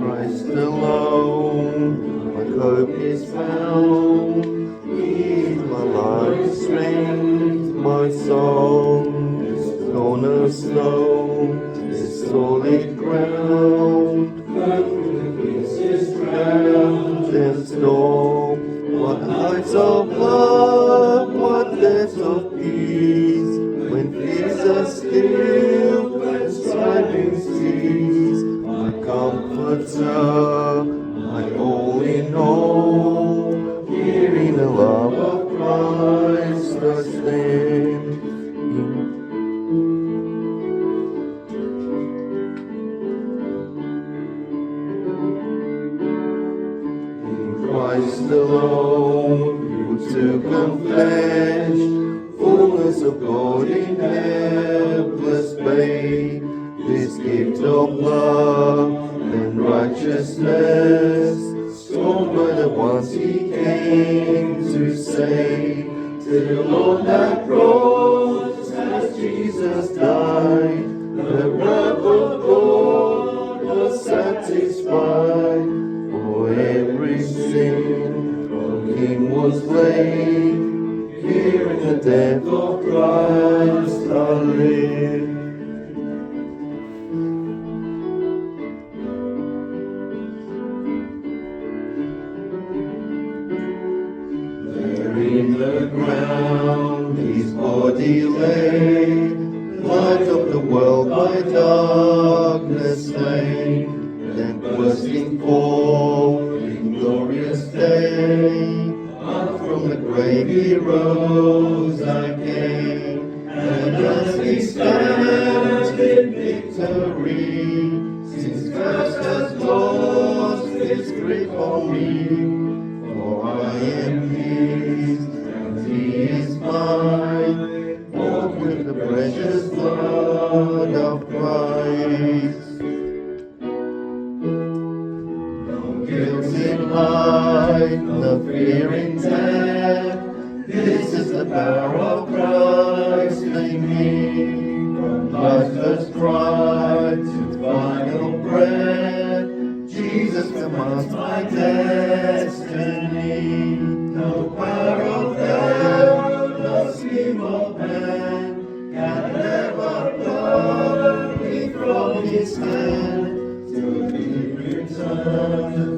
Christ alone, my hope is found. He is my life, strength, my song. This cornerstone, this solid ground, is drowned and storm. What heights of love, what depths of peace, when fears are still and striving cease. My comforter, my all in all, here in the love of Christ I stand. Christ alone, who took on flesh, fullness of God in helpless babe, this gift of love and righteousness, scorned by the ones he came to save. Till on that cross, as Jesus died, the wrath of God was satisfied. For every sin from him was laid, here in the death of Christ I live. There in the ground his body lay, light of the world by darkness slain. Then bursting forth in glorious day, up from the grave he rose again. And as he stands in victory, since Christ has lost his grip on me, for I am his and he is mine, bought with the precious blood of Christ. Guilt in life, no fear in death, this is the power of Christ in me. From life's first cry to final breath, Jesus commands my destiny. No power of hell, no scheme of man, can ever pluck me from his hand, till he returns.